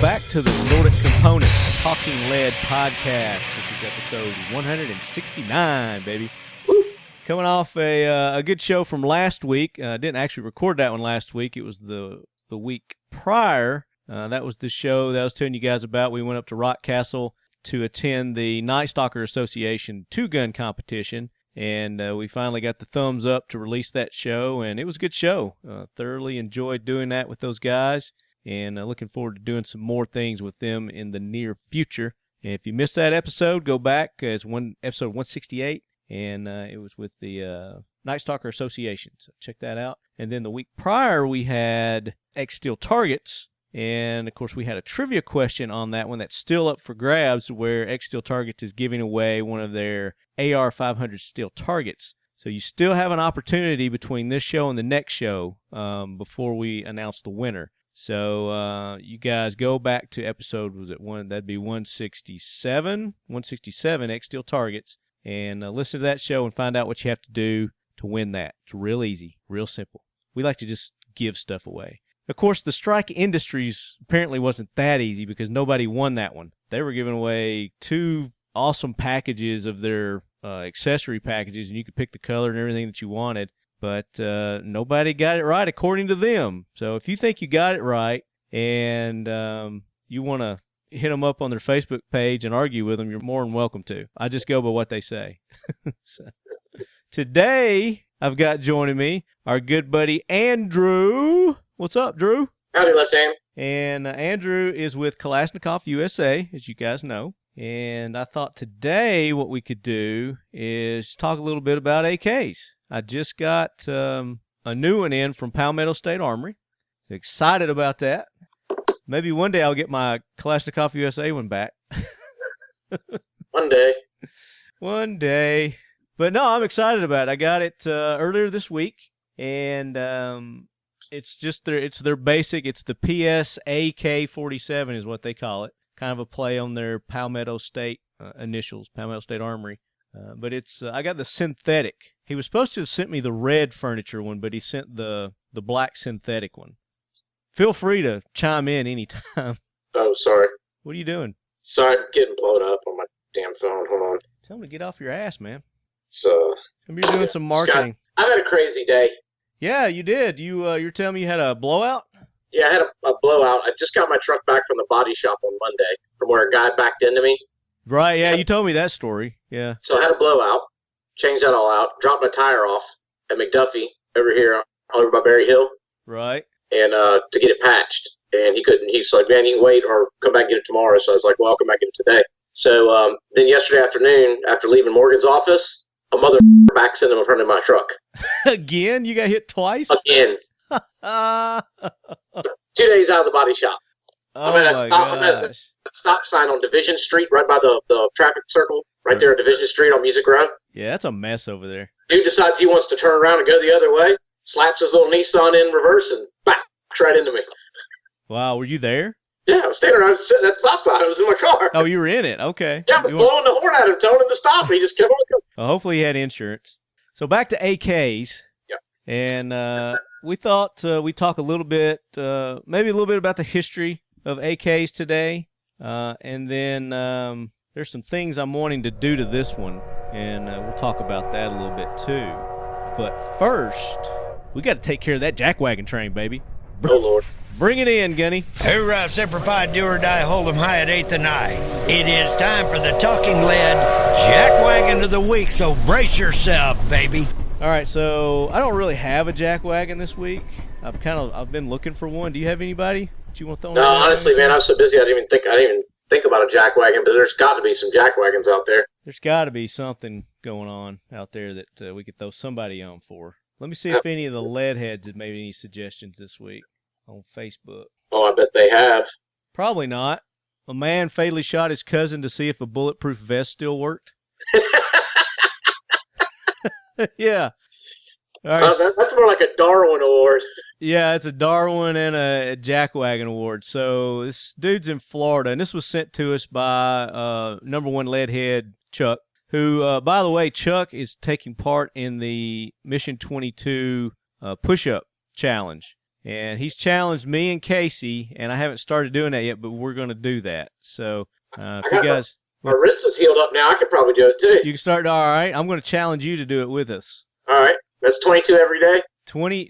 back to the Nordic Components Talking Lead podcast. This is episode 169, baby. Woo. Coming off a good show from last week. Didn't actually record that one last week. It was the week prior. That was the show that I was telling you guys about. We went up to Rock Castle to attend the Night Stalker Association two-gun competition, and we finally got the thumbs up to release that show, and it was a good show. Thoroughly enjoyed doing that with those guys, and looking forward to doing some more things with them in the near future. And if you missed that episode, go back. It's episode 168, and it was with the Night Stalker Association, so check that out. And then the week prior, we had X-Steel Targets, and of course we had a trivia question on that one that's still up for grabs, where X-Steel Targets is giving away one of their AR-500 steel targets. So you still have an opportunity between this show and the next show before we announce the winner. So you guys go back to episode, that'd be 167, X-Steel Targets, and listen to that show and find out what you have to do to win that. It's real easy, real simple. We like to just give stuff away. Of course, the Strike Industries apparently wasn't that easy because nobody won that one. They were giving away two awesome packages of their accessory packages, and you could pick the color and everything that you wanted. But nobody got it right according to them. So if you think you got it right and you want to hit them up on their Facebook page and argue with them, you're more than welcome to. I just go by what they say. So, today, I've got joining me our good buddy Andrew. What's up, Drew? Howdy, Lefthand. And Andrew is with Kalashnikov USA, as you guys know. And I thought today what we could do is talk a little bit about AKs. I just got a new one in from Palmetto State Armory. Excited about that. Maybe one day I'll get my Kalashnikov USA one back. One day. One day. But no, I'm excited about it. I got it earlier this week, and it's their basic. It's the PSAk-47 is what they call it. Kind of a play on their Palmetto State initials, Palmetto State Armory. But it's I got the synthetic. He was supposed to have sent me the red furniture one, but he sent the black synthetic one. Feel free to chime in anytime. Oh, sorry. What are you doing? Sorry, I'm getting blown up on my damn phone. Hold on. Tell him to get off your ass, man. So Maybe you're doing some marketing. I've had a crazy day. Yeah, you did. You're telling me you had a blowout? Yeah, I had a blowout. I just got my truck back from the body shop on Monday from where a guy backed into me. Right, yeah, you told me that story. Yeah. So I had a blowout, changed that all out, dropped my tire off at McDuffie over here over by Berry Hill. Right. And to get it patched. And he couldn't. He's like, man, you can wait or come back and get it tomorrow. So I was like, well, I'll come back and get it today. So then yesterday afternoon, after leaving Morgan's office, a mother backs into in front of my truck. Again? You got hit twice? Again. 2 days out of the body shop. Oh, I'm at the stop sign on Division Street, right by the traffic circle, right there at Division Street on Music Row. Yeah, that's a mess over there. Dude decides he wants to turn around and go the other way, slaps his little Nissan in reverse, and backs right into me. Wow, were you there? Yeah, I was standing around sitting at the stop sign. I was in my car. Oh, you were in it. Okay. Yeah, I was blowing the horn at him, telling him to stop. He just kept on going. Well, hopefully he had insurance. So back to AKs. Yep. And we thought we'd talk a little bit, maybe a little bit about the history of AKs today. And then there's some things I'm wanting to do to this one, and we'll talk about that a little bit too. But first, we got to take care of that jackwagon train, baby. Oh, Lord. Bring it in, Gunny. Hoorah, Semper Fi, do or die, hold 'em high at 8th and I. It is time for the Talking Lead Jackwagon of the Week, so brace yourself, baby. All right, so I don't really have a jackwagon this week. I've been looking for one. Do you have anybody that you want to throw in? No, honestly, man, I was so busy I didn't even think about a jackwagon, but there's got to be some jackwagons out there. There's got to be something going on out there that we could throw somebody on for. Let me see if any of the Leadheads have made any suggestions this week on Facebook. Oh, I bet they have. Probably not. A man fatally shot his cousin to see if a bulletproof vest still worked. Yeah. All right. That's more like a Darwin Award. Yeah, it's a Darwin and a Jackwagon Award. So this dude's in Florida, and this was sent to us by number one Leadhead, Chuck, who, by the way, Chuck is taking part in the Mission 22 push-up challenge. and he's challenged me and Casey, and I haven't started doing that yet, but we're going to do that. So if you guys... My wrist is healed up now. I could probably do it, too. You can start... All right. I'm going to challenge you to do it with us. All right. That's 22 every day? 22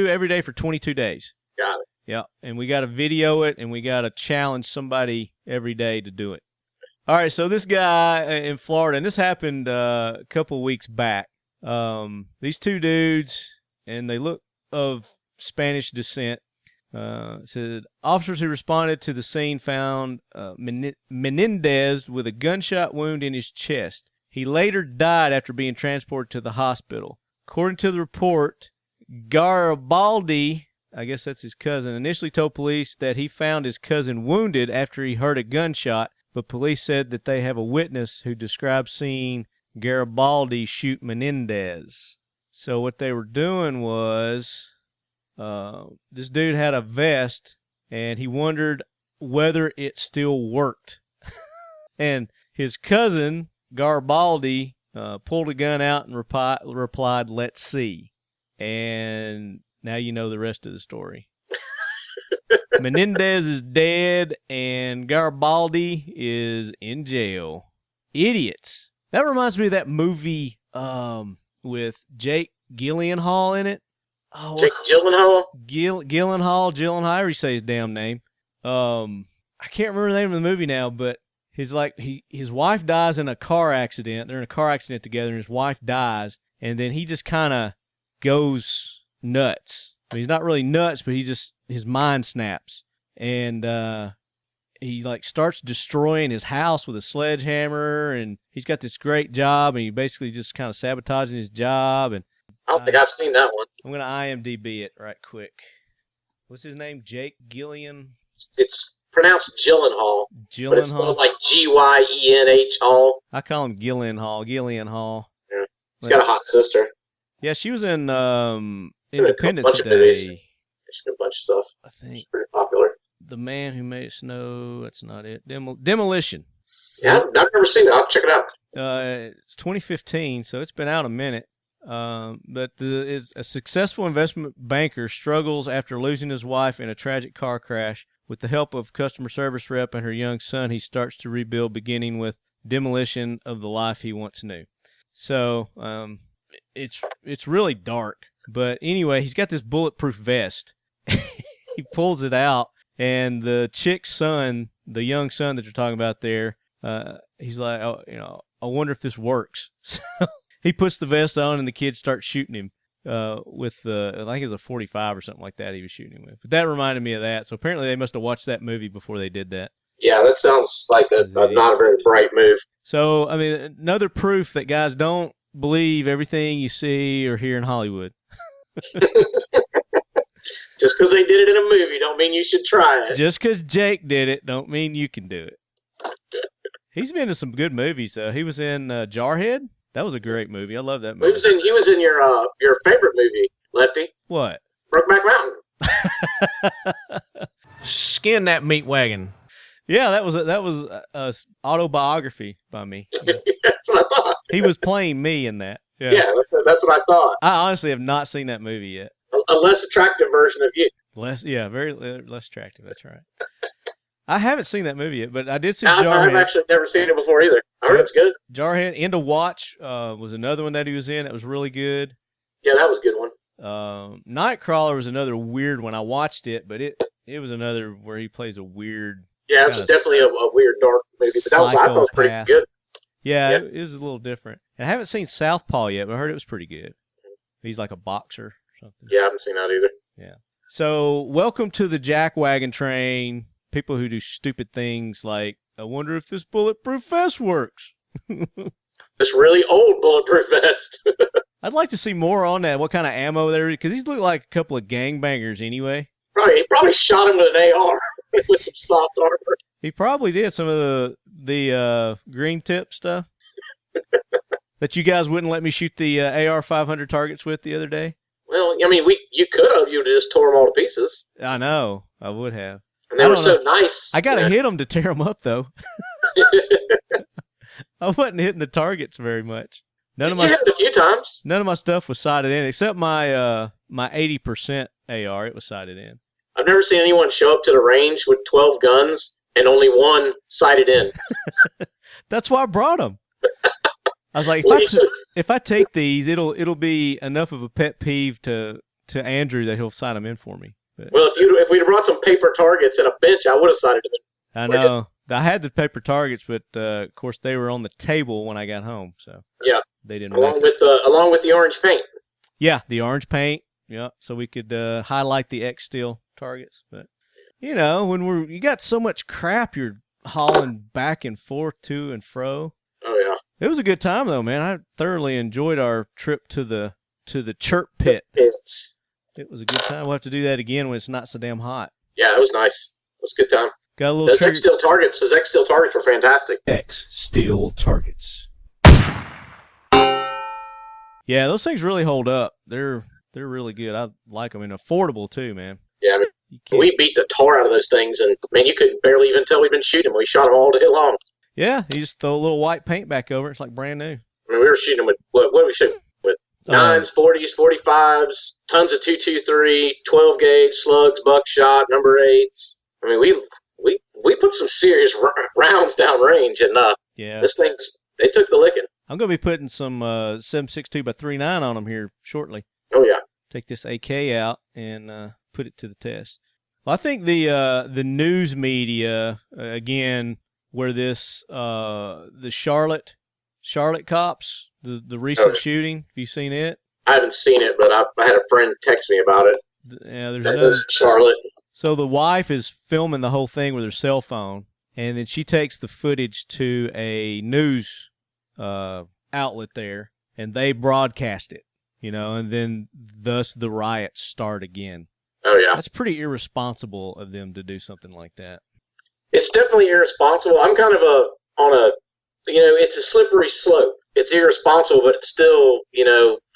every day for 22 days. Got it. Yeah, and we got to video it, and we got to challenge somebody every day to do it. All right, so this guy in Florida, and this happened a couple weeks back. These two dudes, and they look of Spanish descent, said officers who responded to the scene found Menendez with a gunshot wound in his chest. He later died after being transported to the hospital. According to the report, Garibaldi, I guess that's his cousin, initially told police that he found his cousin wounded after he heard a gunshot, but police said that they have a witness who described seeing Garibaldi shoot Menendez. So what they were doing was this dude had a vest, and he wondered whether it still worked. And his cousin, Garibaldi, pulled a gun out and replied, "Let's see." And now you know the rest of the story. Menendez is dead, and Garibaldi is in jail. Idiots. That reminds me of that movie with Jake Gyllenhaal in it. Oh, Jake Gyllenhaal? Gyllenhaal, however you say his damn name. I can't remember the name of the movie now, but his wife dies in a car accident. They're in a car accident together, and his wife dies, and then he just kind of goes nuts. I mean, he's not really nuts, but his mind snaps, and he starts destroying his house with a sledgehammer, and he's got this great job, and he basically just kind of sabotaging his job. And I don't think I've seen that one. I'm gonna IMDb it right quick. What's his name? Jake Gillian. It's pronounced Gyllenhaal, but it's spelled like Gyenh Hall. I call him Gyllenhaal. Yeah. He's got a hot sister. Yeah, she was in Independence Day. She's in a bunch of stuff. I think she's pretty popular. The Man Who Made It Snow. That's not it. Demolition. Yeah, I've never seen it. I'll check it out. It's 2015, so it's been out a minute. But is a successful investment banker struggles after losing his wife in a tragic car crash. With the help of customer service rep and her young son, he starts to rebuild, beginning with demolition of the life he once knew. So it's really dark. But anyway, he's got this bulletproof vest. He pulls it out, and the chick's son, the young son that you're talking about there, he's like, "Oh, I wonder if this works." So he puts the vest on, and the kid starts shooting him with I think it was a 45 or something like that he was shooting him with. But that reminded me of that. So apparently they must have watched that movie before they did that. Yeah, that sounds like not a very bright move. So, I mean, another proof that guys don't believe everything you see or hear in Hollywood. Just because they did it in a movie don't mean you should try it. Just because Jake did it don't mean you can do it. He's been in some good movies, though. He was in Jarhead. That was a great movie. I love that movie. He was in your favorite movie, Lefty. What? Brokeback Mountain. Skin that meat wagon. Yeah, that was a autobiography by me. That's what I thought. He was playing me in that. Yeah, that's what I thought. I honestly have not seen that movie yet. A less attractive version of you. Very less attractive. That's right. I haven't seen that movie yet, but I did see Jarhead. I've actually never sseen it before either. I heard it's good. Jarhead, End of Watch was another one that he was in. That was really good. Yeah, that was a good one. Nightcrawler was another weird one. I watched it, but it was another where he plays a weird. Yeah, it's definitely a weird, dark movie, but I thought it was pretty good. Yeah, it was a little different. And I haven't seen Southpaw yet, but I heard it was pretty good. He's like a boxer or something. Yeah, I haven't seen that either. Yeah. So, welcome to the Jackwagon Train. People who do stupid things like, I wonder if this bulletproof vest works. This really old bulletproof vest. I'd like to see more on that, what kind of ammo there is, because these look like a couple of gangbangers anyway. He probably shot him with an AR with some soft armor. He probably did some of the green tip stuff that you guys wouldn't let me shoot the AR-500 targets with the other day. Well, I mean, you could have. You just tore them all to pieces. I know. I would have. And they were so nice. I got to hit them to tear them up, though. I wasn't hitting the targets very much. You hit it a few times. None of my stuff was sighted in, except my my 80% AR. It was sighted in. I've never seen anyone show up to the range with 12 guns and only one sighted in. That's why I brought them. I was like, if I take these, it'll be enough of a pet peeve to Andrew that he'll sign them in for me. But, well, if we'd have brought some paper targets and a bench, I would have sighted them in. I know. I had the paper targets, but of course they were on the table when I got home, so yeah, they didn't. Along with the orange paint. Yeah, the orange paint. Yeah, so we could highlight the X steel targets. But when you got so much crap you're hauling back and forth to and fro. Oh yeah, it was a good time though, man. I thoroughly enjoyed our trip to the chirp pit. It was a good time. We'll have to do that again when it's not so damn hot. Yeah, it was nice. It was a good time. Got a little Those X steel targets were fantastic. X steel targets. Yeah, those things really hold up. They're really good. I like them and affordable too, man. Yeah, I mean, we beat the tar out of those things, and man, you could barely even tell we've been shooting them. We shot them all day long. Yeah, you just throw a little white paint back over it. It's like brand new. I mean, we were shooting them with what were we shooting with? 9s, 40s, 45s, tons of 223, 12 gauge slugs, buckshot, number 8s. I mean, we put some serious rounds down range, and this thing's they took the licking. I'm gonna be putting some 7.62 by 3.9 on them here shortly. Oh yeah. Take this AK out and put it to the test. Well, I think the news media again, where this the Charlotte cops, the recent shooting. Have you seen it? I haven't seen it, but I had a friend text me about it. Yeah, there's another Charlotte. So the wife is filming the whole thing with her cell phone, and then she takes the footage to a news outlet there, and they broadcast it, and then thus the riots start again. Oh, yeah. That's pretty irresponsible of them to do something like that. It's definitely irresponsible. I'm kind of it's a slippery slope. It's irresponsible, but it's still,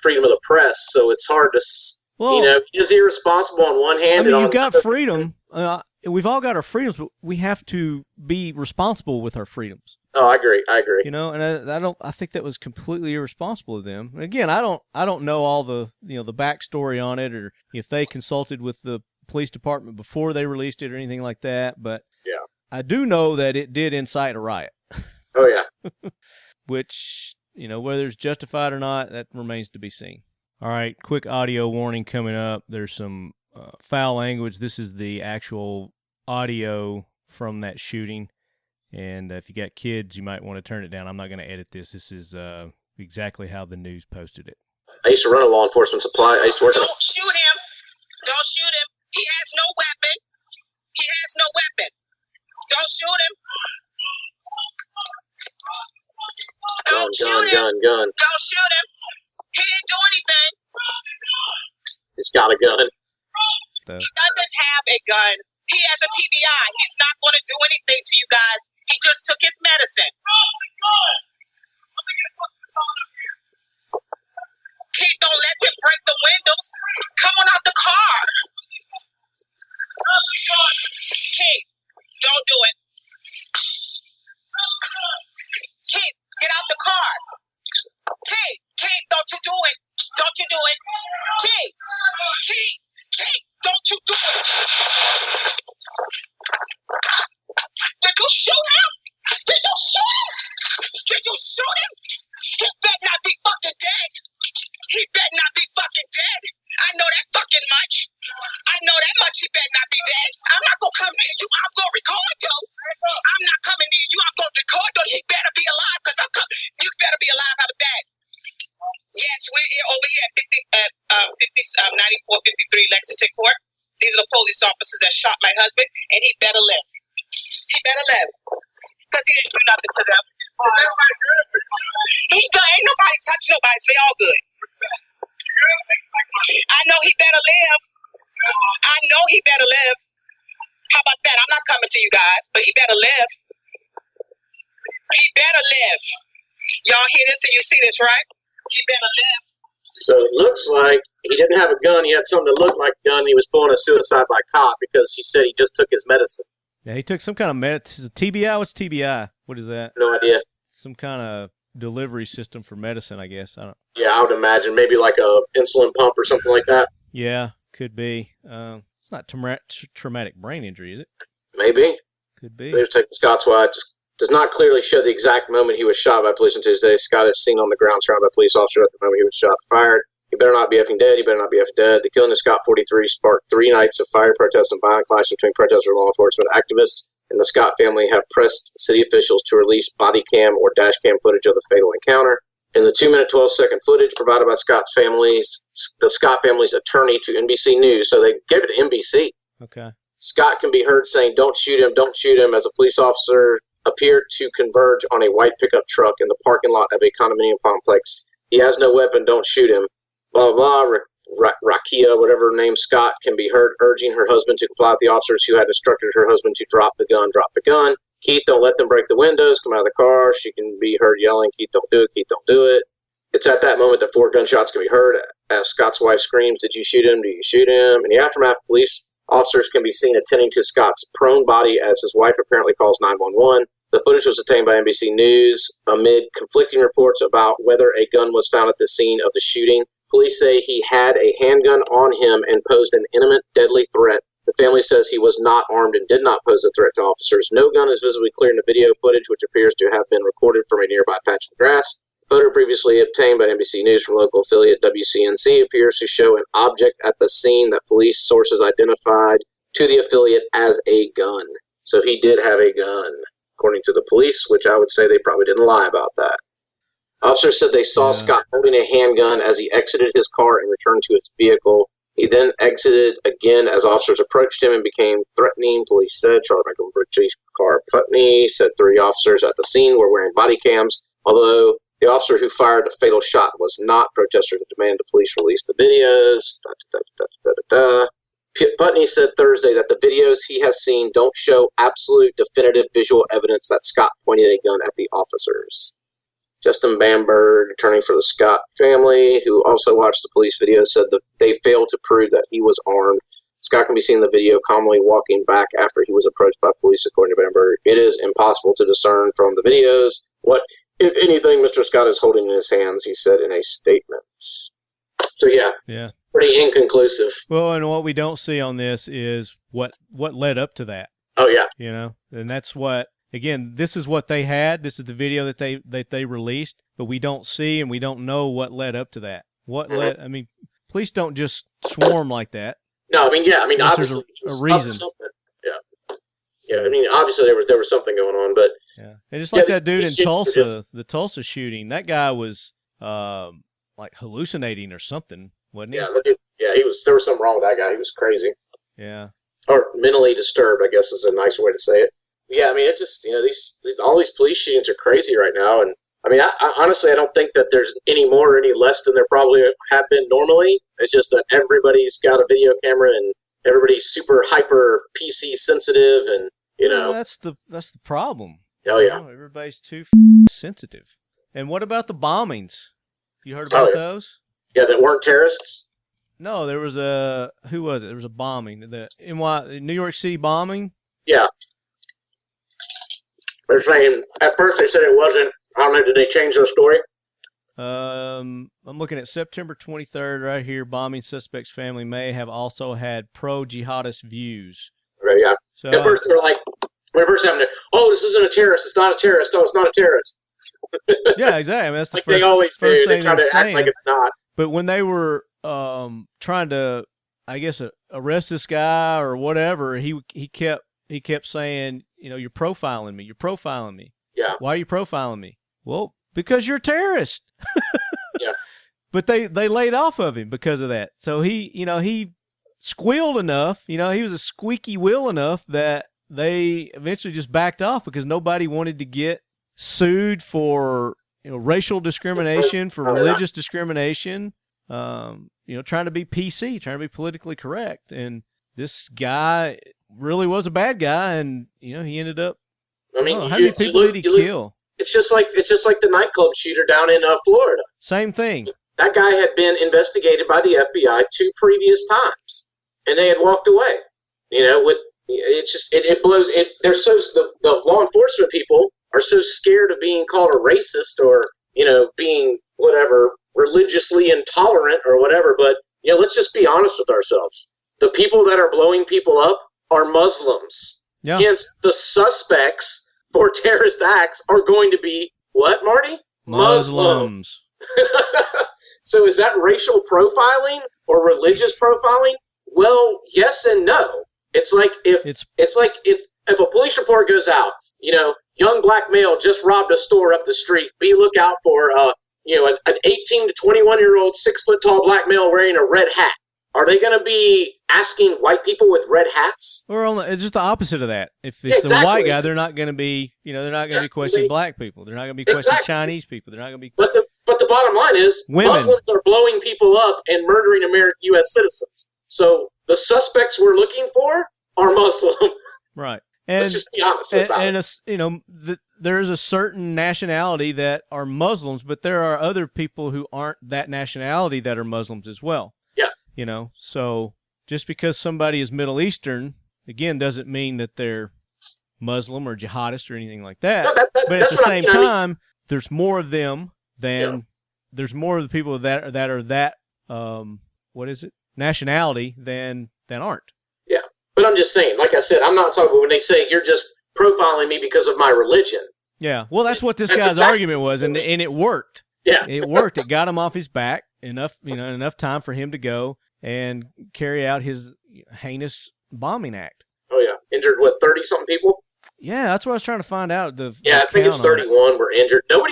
freedom of the press, so it's hard to... Well, is irresponsible on one hand. I mean, you've got freedom. We've all got our freedoms, but we have to be responsible with our freedoms. Oh, I agree. And I think that was completely irresponsible of them. Again, I don't know all the the backstory on it, or if they consulted with the police department before they released it or anything like that. But yeah, I do know that it did incite a riot. Oh yeah, which whether it's justified or not, that remains to be seen. All right, quick audio warning coming up. There's some foul language. This is the actual audio from that shooting. And if you got kids, you might want to turn it down. I'm not going to edit this. This is exactly how the news posted it. I used to run a law enforcement supply. I used to work Don't shoot him. Don't shoot him. He has no weapon. He has no weapon. Don't shoot him. Don't shoot him. Gun. Don't shoot him. He didn't do anything. He's got a gun. He doesn't have a gun. He has a TBI. He's not going to do anything to you guys. He just took his medicine. Keith, don't let him break the windows. Come on out the car. Keith, don't do it. Keith, get out the car. Keith, don't you do it. Don't you do it. Keith, don't you do it. Did you shoot him? Did you shoot him? Did you shoot him? He better not be fucking dead. He better not be fucking dead. I know that fucking much. I know that much. He better not be dead. I'm not gonna come near you. I'm gonna record though. I'm not coming near you. I'm gonna record though. He better be alive because I'm coming. You better be alive. How about that? Yes, we're here over here at 9453 Lexington Court. These are the police officers that shot my husband, and he better live. He better live. Because he didn't do nothing to them. He good. Ain't nobody touch nobody, so they all good. I know he better live. I know he better live. How about that? I'm not coming to you guys, but he better live. He better live. Y'all hear this and you see this, right? He better live. So it looks like he didn't have a gun. He had something that looked like a gun. He was pulling a suicide by cop because he said he just took his medicine. Yeah, he took some kind of medicine. TBI? What's TBI? What is that? No idea. Some kind of delivery system for medicine, I guess. Yeah, I would imagine. Maybe like a insulin pump or something like that. Yeah, could be. It's not traumatic brain injury, is it? Maybe. Could be. Detective Scott's watch does not clearly show the exact moment he was shot by police on Tuesday. Scott is seen on the ground surrounded by police officers at the moment he was shot and fired. He better not be effing dead. He better not be effing dead. The killing of Scott 43 sparked 3 nights of fire protests and violent clashes between protesters and law enforcement. Activists and the Scott family have pressed city officials to release body cam or dash cam footage of the fatal encounter. In the 2-minute, 12-second footage provided by the Scott family's attorney to NBC News, so they gave it to NBC. Okay. Scott can be heard saying, "Don't shoot him," as a police officer appeared to converge on a white pickup truck in the parking lot of a condominium complex. "He has no weapon, don't shoot him." Blah, blah, blah. Rakia, whatever her name, Scott, can be heard urging her husband to comply with the officers who had instructed her husband to drop the gun. "Keith, don't let them break the windows. Come out of the car." She can be heard yelling, "Keith, don't do it. Keith, don't do it." It's at that moment that 4 gunshots can be heard as Scott's wife screams, "Did you shoot him? Do you shoot him?" In the aftermath, police officers can be seen attending to Scott's prone body as his wife apparently calls 911. The footage was obtained by NBC News amid conflicting reports about whether a gun was found at the scene of the shooting. Police say he had a handgun on him and posed an imminent, deadly threat. The family says he was not armed and did not pose a threat to officers. No gun is visibly clear in the video footage, which appears to have been recorded from a nearby patch of grass. The photo previously obtained by NBC News from local affiliate WCNC appears to show an object at the scene that police sources identified to the affiliate as a gun. So he did have a gun, according to the police, which I would say they probably didn't lie about that. Officers said they saw Scott holding a handgun as he exited his car and returned to his vehicle. He then exited again as officers approached him and became threatening, police said. Charlotte Michael Chief Car Putney said 3 officers at the scene were wearing body cams, although the officer who fired the fatal shot was not. Protesters demanded the police release the videos. Putney said Thursday that the videos he has seen don't show absolute definitive visual evidence that Scott pointed a gun at the officers. Justin Bamberg, attorney for the Scott family, who also watched the police video, said that they failed to prove that he was armed. Scott can be seen in the video calmly walking back after he was approached by police, according to Bamberg. "It is impossible to discern from the videos what, if anything, Mr. Scott is holding in his hands," he said in a statement. So, yeah. Pretty inconclusive. Well, and what we don't see on this is what led up to that. Oh, yeah. You know, and that's what, again, this is what they had. This is the video that they released, but we don't see and we don't know what led up to that. I mean, police don't just swarm like that. No, I mean, obviously there's a reason. Something. Yeah. I mean, obviously there was something going on, but yeah, and just like that dude in Tulsa, the Tulsa shooting, that guy was like hallucinating or something, wasn't he? Yeah, there was something wrong with that guy. He was crazy. Yeah. Or mentally disturbed, I guess is a nicer way to say it. Yeah, I mean, it just, all these police shootings are crazy right now. And I mean, I honestly, I don't think that there's any more or any less than there probably have been normally. It's just that everybody's got a video camera and everybody's super hyper PC sensitive and, Well, that's the problem. Oh, yeah. Everybody's too sensitive. And what about the bombings? You heard about those? Yeah, that weren't terrorists? No, there was who was it? There was a bombing. The New York City bombing? Yeah. They're saying, at first they said it wasn't. I don't know, did they change their story? I'm looking at September 23rd right here. Bombing suspect's family may have also had pro-jihadist views. Okay, yeah. So, at first they were like, when it first happened, this isn't a terrorist. It's not a terrorist. No, it's not a terrorist. Yeah, exactly. I mean, that's the like they always do. They try to act saying. like it's not. But when they were trying to, I guess, arrest this guy or whatever, he kept saying, you're profiling me. You're profiling me. Yeah. Why are you profiling me? Well, because you're a terrorist. Yeah. But they laid off of him because of that. So he squealed enough. He was a squeaky wheel enough that they eventually just backed off because nobody wanted to get sued for racial discrimination, for religious discrimination. Trying to be PC, trying to be politically correct, and this guy really was a bad guy, and he ended up. I mean, how many people did he kill? It's just like the nightclub shooter down in Florida. Same thing. That guy had been investigated by the FBI 2 previous times, and they had walked away. It blows. They're so the law enforcement people are so scared of being called a racist or being whatever religiously intolerant or whatever. But let's just be honest with ourselves. The people that are blowing people up are Muslims. Yeah. Hence, the suspects for terrorist acts are going to be what, Marty? Muslims. So is that racial profiling or religious profiling? Well, yes and no. It's like if a police report goes out, young black male just robbed a store up the street. Be lookout for an 18 to 21-year-old 6-foot tall black male wearing a red hat. Are they going to be asking white people with red hats? Or it's just the opposite of that. If it's a white guy, they're not going to be, they're not going to be questioning black people. They're not going to be questioning Chinese people. They're not going to be. But the bottom line is, women. Muslims are blowing people up and murdering U.S. citizens. So the suspects we're looking for are Muslim. Right. Let's just be honest about it. There's a certain nationality that are Muslims, but there are other people who aren't that nationality that are Muslims as well. Yeah. So just because somebody is Middle Eastern, again, doesn't mean that they're Muslim or jihadist or anything like that. No, but at the same time, there's more of them than there's more of the people that are that nationality than aren't. Yeah. But I'm just saying, like I said, I'm not talking about when they say you're just profiling me because of my religion. Yeah. Well, that's what this guy's argument was, and it worked. Yeah. It worked. It got him off his back enough time for him to go and carry out his heinous bombing act. Oh, yeah. Injured, 30-something people? Yeah, that's what I was trying to find out. I think it's 31 were injured. No one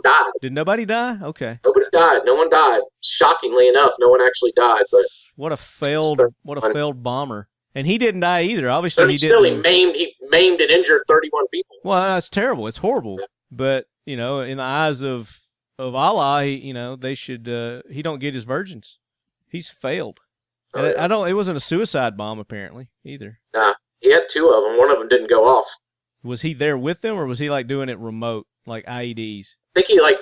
died. Did nobody die? Okay. Nobody died. No one died. Shockingly enough, no one actually died. But what a failed bomber. And he didn't die either. Obviously, he didn't. He maimed and injured 31 people. Well, that's terrible. It's horrible. Yeah. But, in the eyes of Allah, they should, he don't get his virgins. He's failed. Oh, yeah. It wasn't a suicide bomb apparently either. Nah, he had 2 of them. One of them didn't go off. Was he there with them, or was he doing it remote, like IEDs? I think he like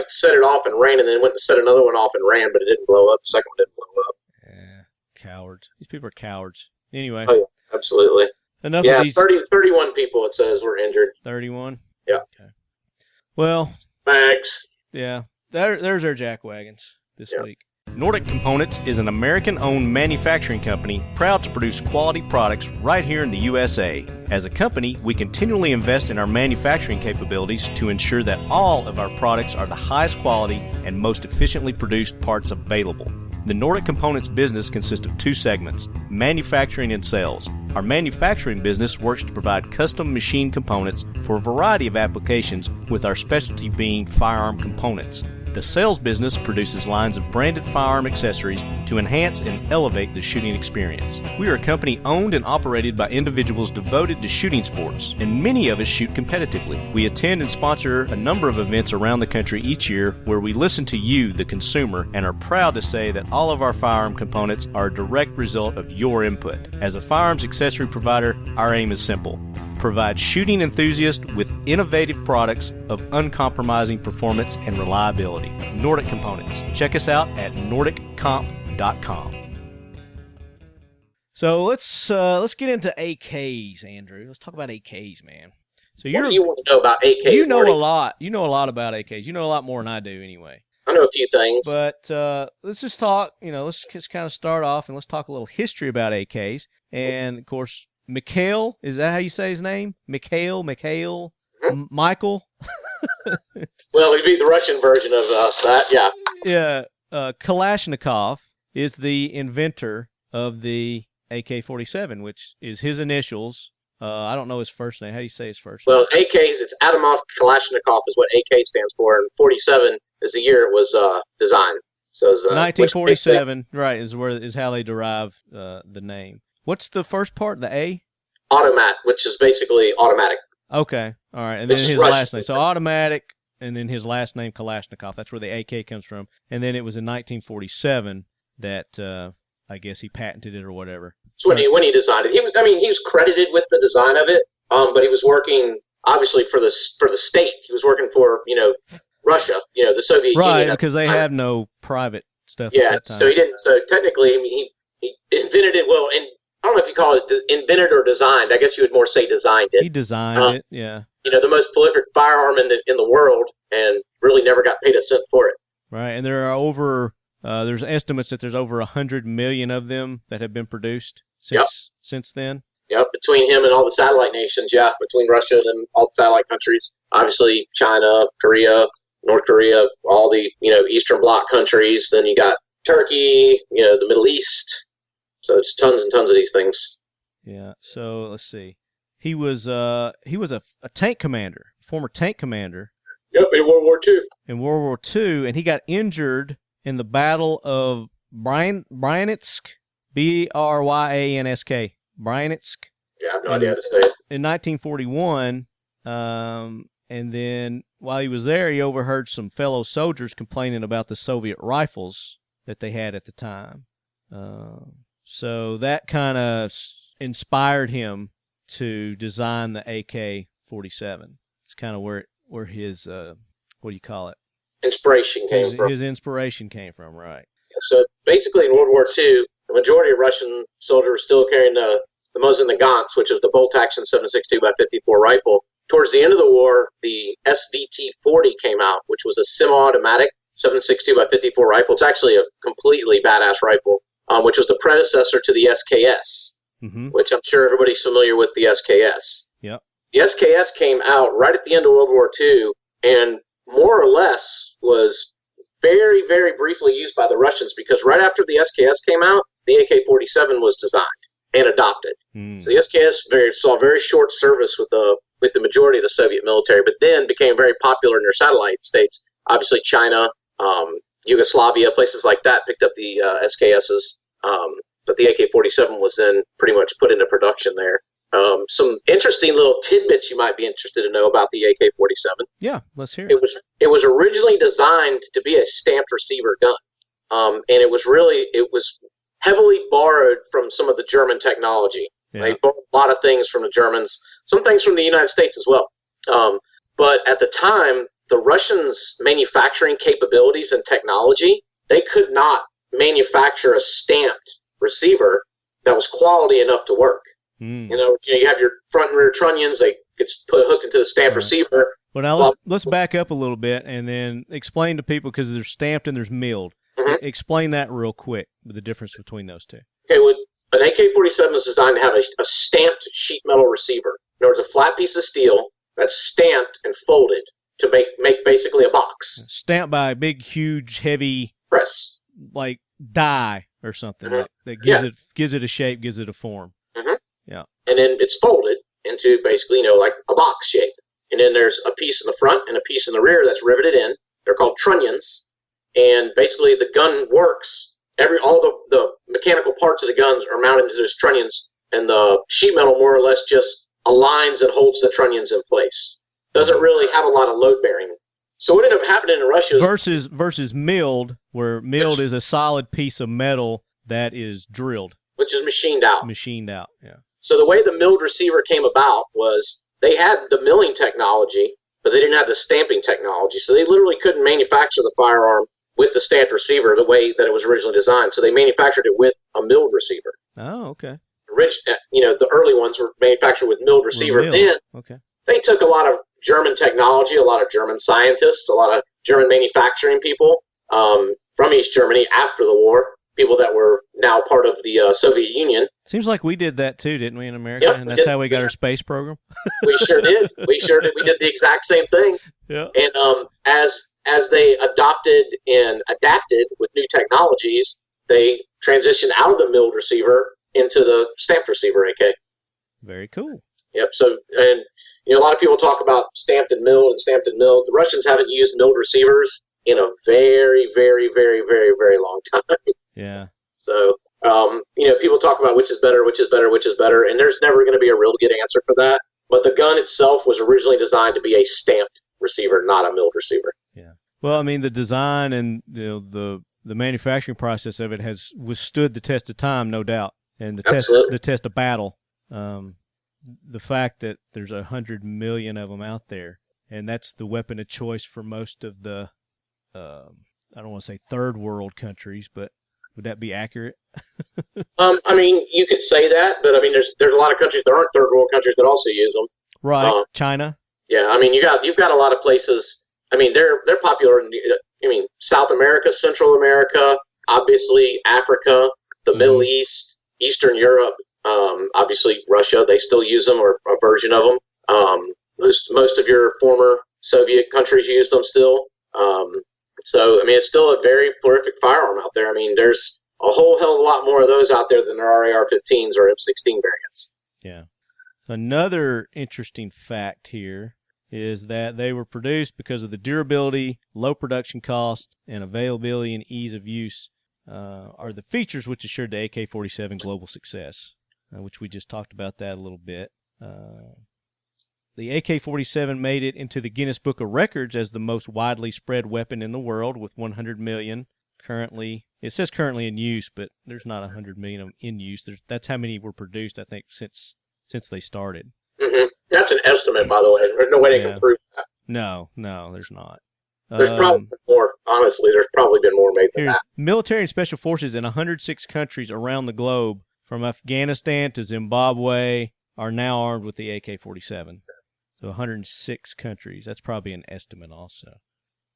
set it off and ran, and then went and set another one off and ran, but it didn't blow up. The second one didn't blow up. Yeah, cowards. These people are cowards. Anyway. Oh, yeah, absolutely. Enough of these. 31 people, it says, were injured. 31? Yeah. Okay. Well. Thanks. Yeah. There's our Jackwagons this week. Nordic Components is an American-owned manufacturing company proud to produce quality products right here in the USA. As a company, we continually invest in our manufacturing capabilities to ensure that all of our products are the highest quality and most efficiently produced parts available. The Nordic Components business consists of 2 segments, manufacturing and sales. Our manufacturing business works to provide custom machine components for a variety of applications, with our specialty being firearm components. The sales business produces lines of branded firearm accessories to enhance and elevate the shooting experience. We are a company owned and operated by individuals devoted to shooting sports, and many of us shoot competitively. We attend and sponsor a number of events around the country each year where we listen to you, the consumer, and are proud to say that all of our firearm components are a direct result of your input. As a firearms accessory provider, our aim is simple. Provide shooting enthusiasts with innovative products of uncompromising performance and reliability. Nordic Components. Check us out at nordiccomp.com. So let's get into AKs, Andrew. Let's talk about AKs, man. So what do you want to know about AKs? You know Marty? a lot. You know a lot about AKs. You know a lot more than I do, anyway. I know a few things. But let's just talk. Let's just kind of start off and let's talk a little history about AKs. And of course, Mikhail, is that how you say his name? Mikhail, mm-hmm. Michael? Well, it would be the Russian version of that, yeah. Yeah, Kalashnikov is the inventor of the AK-47, which is his initials. I don't know his first name. How do you say his first name? Well, AKs, it's Adamov Kalashnikov is what AK stands for, and 47 is the year it was designed. So it's 1947, right, is how they derive the name. What's the first part, the A? Automat, which is basically automatic. Okay, all right. And then his last name. So automatic, and then his last name, Kalashnikov. That's where the AK comes from. And then it was in 1947 that I guess he patented it or whatever. So when he designed it. He was credited with the design of it, but he was working, obviously, for the state. He was working for, Russia, the Soviet Union. Right, because they had no private stuff at that time. So he didn't. So technically, he invented it. Well, and I don't know if you call it invented or designed. I guess you would more say designed it. He designed it, yeah. The most prolific firearm in the world, and really never got paid a cent for it. Right, and there are over There's estimates that there's over 100 million of them that have been produced since then. Yep, between him and all the satellite nations, between Russia and all the satellite countries. Obviously, China, Korea, North Korea, all the, Eastern Bloc countries. Then you got Turkey, the Middle East. So it's tons and tons of these things. Yeah, so let's see. He was a tank commander, former tank commander. Yep, in World War II. In World War II, and he got injured in the Battle of Bryansk, Bryansk. Bryansk. Yeah, I have no idea how to say it. In 1941, and then while he was there, he overheard some fellow soldiers complaining about the Soviet rifles that they had at the time. So that kind of inspired him to design the AK-47. It's kind of where his what do you call it? Inspiration came from. His inspiration came from, right? So basically, in World War II, the majority of Russian soldiers were still carrying the Mosin Nagants, which is the bolt-action 7.62x54 rifle. Towards the end of the war, the SVT-40 came out, which was a semi-automatic 7.62x54 rifle. It's actually a completely badass rifle, which was the predecessor to the SKS, which I'm sure everybody's familiar with the SKS. Yep. The SKS came out right at the end of World War II and more or less was very, very briefly used by the Russians because right after the SKS came out, the AK-47 was designed and adopted. So the SKS saw very short service with the majority of the Soviet military, but then became very popular in their satellite states. Obviously, China, Yugoslavia, places like that picked up the SKSs, but the AK-47 was then pretty much put into production there. Some interesting little tidbits you might be interested to know about the AK-47. Yeah, let's hear it. It was originally designed to be a stamped receiver gun, and it was heavily borrowed from some of the German technology. Yeah. They borrowed a lot of things from the Germans, some things from the United States as well. But at the time, the Russians' manufacturing capabilities and technology, they could not manufacture a stamped receiver that was quality enough to work. You have your front and rear trunnions, they get hooked into the stamped receiver. Well, now let's back up a little bit and then explain to people, because there's stamped and there's milled. Explain that real quick, the difference between those two. Okay, well, an AK-47 is designed to have a stamped sheet metal receiver. In other words, a flat piece of steel that's stamped and folded to make basically a box. Stamped by a big, huge, heavy press, like die or something that gives it a shape, gives it a form. Yeah, and then it's folded into basically like a box shape. And then there's a piece in the front and a piece in the rear that's riveted in. They're called trunnions. And basically the gun works. All the mechanical parts of the guns are mounted into those trunnions, and the sheet metal more or less just aligns and holds the trunnions in place. Doesn't really have a lot of load bearing. So what ended up happening in Russia is versus milled, where milled is a solid piece of metal that is drilled, which is machined out. Yeah. So the way the milled receiver came about was they had the milling technology, but they didn't have the stamping technology. So they literally couldn't manufacture the firearm with the stamped receiver the way that it was originally designed. So they manufactured it with a milled receiver. Oh, okay. The early ones were manufactured with milled receiver. Then they took a lot of German technology, a lot of German scientists, a lot of German manufacturing people from East Germany after the war, people that were now part of the Soviet Union. Seems like we did that too, didn't we, in America? Yep, and that's how we got our space program. We sure did. We did the exact same thing. Yeah. And as they adopted and adapted with new technologies, they transitioned out of the milled receiver into the stamped receiver AK. Very cool. Yep. So, and a lot of people talk about stamped and milled and stamped and milled. The Russians haven't used milled receivers in a very, very, very, very, very long time. Yeah. So, people talk about which is better, and there's never going to be a real good answer for that. But the gun itself was originally designed to be a stamped receiver, not a milled receiver. Yeah. Well, I mean, the design and the manufacturing process of it has withstood the test of time, no doubt, and the test of battle. The fact that there's 100 million of them out there, and that's the weapon of choice for most of the, I don't want to say third world countries, but would that be accurate? I mean, you could say that, but I mean, there's a lot of countries that aren't third world countries that also use them. Right, China. Yeah, I mean, you've got a lot of places. I mean, they're popular in South America, Central America, obviously Africa, the Middle East, Eastern Europe, obviously Russia, they still use them, or a version of them. Most of your former Soviet countries use them still. So, I mean, it's still a very prolific firearm out there. I mean, there's a whole hell of a lot more of those out there than there are AR-15s or M16 variants. Yeah. Another interesting fact here is that they were produced because of the durability, low production cost, and availability and ease of use are the features which assured the AK-47 global success, which we just talked about that a little bit. The AK-47 made it into the Guinness Book of Records as the most widely spread weapon in the world, with 100 million currently. It says currently in use, but there's not 100 million in use. That's how many were produced, I think, since they started. Mm-hmm. That's an estimate, by the way. There's no way they can prove that. No, there's not. There's probably more. Honestly, there's probably been more made than that. Military and special forces in 106 countries around the globe, from Afghanistan to Zimbabwe, are now armed with the AK-47. So 106 countries. That's probably an estimate also.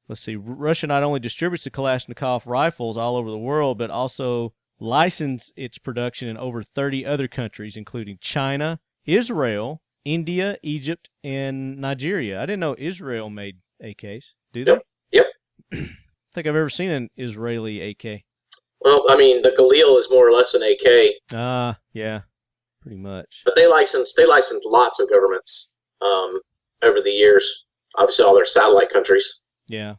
Let's see. Russia not only distributes the Kalashnikov rifles all over the world, but also licensed its production in over 30 other countries, including China, Israel, India, Egypt, and Nigeria. I didn't know Israel made AKs. Do they? Yep. I don't think I've ever seen an Israeli AK. Well, I mean, the Galil is more or less an AK. Yeah, pretty much. But they licensed lots of governments over the years. Obviously, all their satellite countries. Yeah.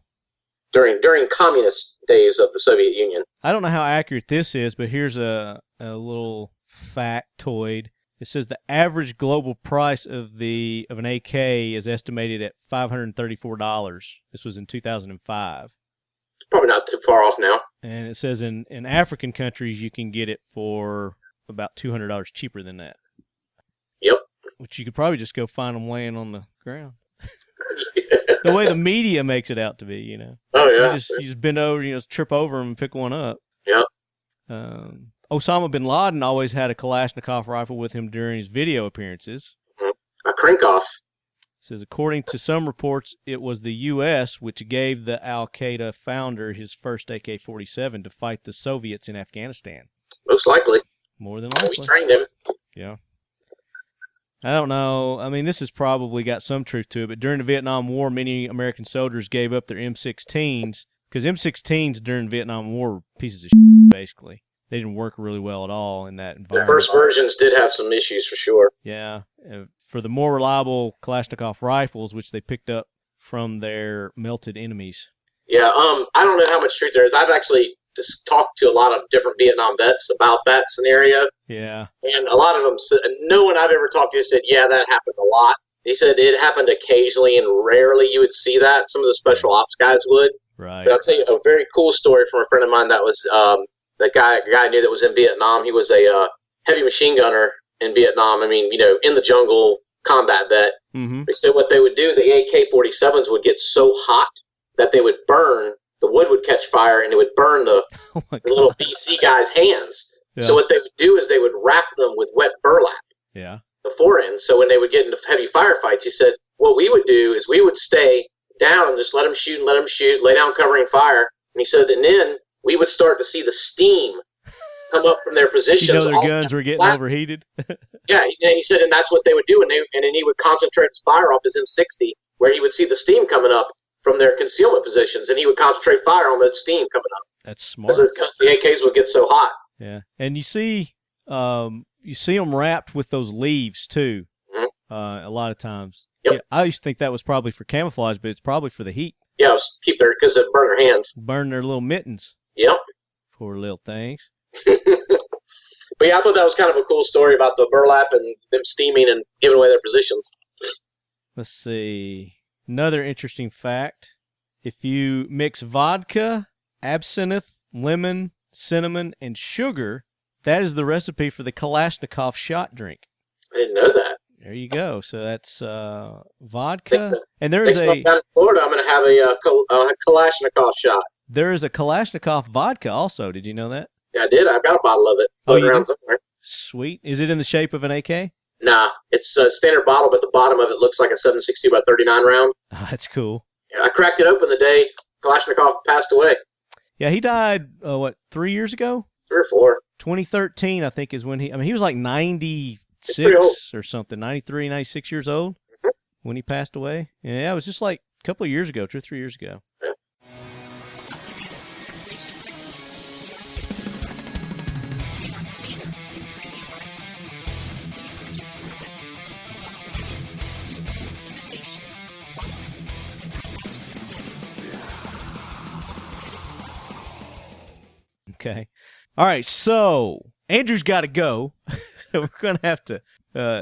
During communist days of the Soviet Union. I don't know how accurate this is, but here's a little factoid. It says the average global price of an AK is estimated at $534. This was in 2005. It's probably not too far off now. And it says in African countries you can get it for about $200 cheaper than that. Yep. Which you could probably just go find them laying on the ground. The way the media makes it out to be, you know. Oh, yeah. You just bend over, trip over them and pick one up. Yep. Osama bin Laden always had a Kalashnikov rifle with him during his video appearances. A crank-off. It says, according to some reports, it was the U.S. which gave the al-Qaeda founder his first AK-47 to fight the Soviets in Afghanistan. Most likely. More than likely. We trained him. Yeah. I don't know. I mean, this has probably got some truth to it, but during the Vietnam War, many American soldiers gave up their M16s, because M16s during the Vietnam War were pieces of shit, basically. They didn't work really well at all in that environment. The first versions did have some issues for sure. Yeah. For the more reliable Kalashnikov rifles, which they picked up from their melted enemies. Yeah, I don't know how much truth there is. I've actually just talked to a lot of different Vietnam vets about that scenario. Yeah. And a lot of them said, no one I've ever talked to said, yeah, that happened a lot. He said it happened occasionally and rarely you would see that. Some of the special ops guys would. Right. But I'll tell you a very cool story from a friend of mine that was the guy I knew that was in Vietnam. He was a heavy machine gunner in Vietnam. I mean, in the jungle, combat vet. Mm-hmm. They said what they would do, the AK-47s would get so hot that they would burn, the wood would catch fire, and it would burn the little BC guy's hands. Yeah. So what they would do is they would wrap them with wet burlap. Yeah. The forends. So when they would get into heavy firefights, he said, what we would do is we would stay down and just let them shoot, lay down covering fire. And he said, and then we would start to see the steam come up from their positions. Their guns were getting overheated. Yeah, and he said, and that's what they would do. And then he would concentrate his fire off his M60, where he would see the steam coming up from their concealment positions, and he would concentrate fire on the steam coming up. That's smart. Because the AKs would get so hot. Yeah, and you see them wrapped with those leaves too. Mm-hmm. A lot of times. Yep. Yeah, I used to think that was probably for camouflage, but it's probably for the heat. Yeah, because it burn their hands. Burn their little mittens. Yep. Poor little things. But yeah, I thought that was kind of a cool story about the burlap and them steaming and giving away their positions. Let's see. Another interesting fact. If you mix vodka, absinthe, lemon, cinnamon, and sugar, that is the recipe for the Kalashnikov shot drink. I didn't know that. There you go. So that's vodka. And there is down in Florida, I'm going to have a Kalashnikov shot. There is a Kalashnikov vodka also. Did you know that? Yeah, I did. I've got a bottle of it floating around somewhere. Sweet. Is it in the shape of an AK? Nah, it's a standard bottle, but the bottom of it looks like a 7.62 by 39 round. Oh, that's cool. Yeah, I cracked it open the day Kalashnikov passed away. Yeah, he died, 3 years ago? 3 or 4. 2013, I think, is when he was like 96 or something, 93, 96 years old when he passed away. Yeah, it was just like a couple of years ago, 2 or 3 years ago. Yeah. Okay. All right, so Andrew's got to go. So we're going to have to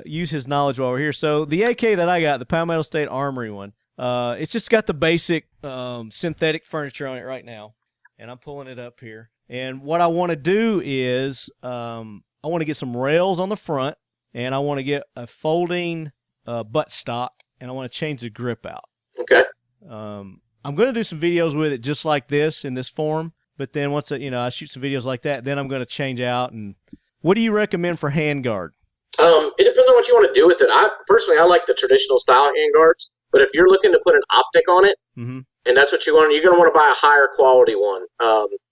use his knowledge while we're here. So the AK that I got, the Palmetto State Armory one, it's just got the basic synthetic furniture on it right now. And I'm pulling it up here. And what I want to do is I want to get some rails on the front, and I want to get a folding buttstock, and I want to change the grip out. Okay. I'm going to do some videos with it just like this in this form. But then once I shoot some videos like that, then I'm going to change out. And what do you recommend for handguard? It depends on what you want to do with it. I like the traditional style handguards. But if you're looking to put an optic on it, and that's what you want, you're going to want to buy a higher quality one.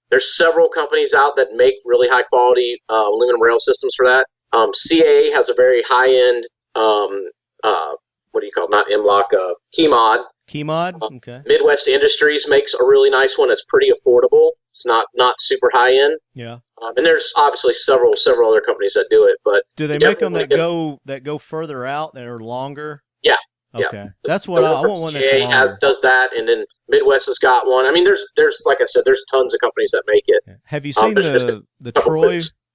There's several companies out that make really high quality aluminum rail systems for that. CAA has a very high end, what do you call it? Not M-Lock, key mod. Key mod? Okay. Midwest Industries makes a really nice one. It's pretty affordable. It's not super high end. Yeah. And there's obviously several other companies that do it. But do they make them that go further out, that are longer? Yeah. Okay. Yeah. That's what I want. One that's longer. Does that, and then Midwest has got one. I mean, there's like I said, there's tons of companies that make it. Have you seen the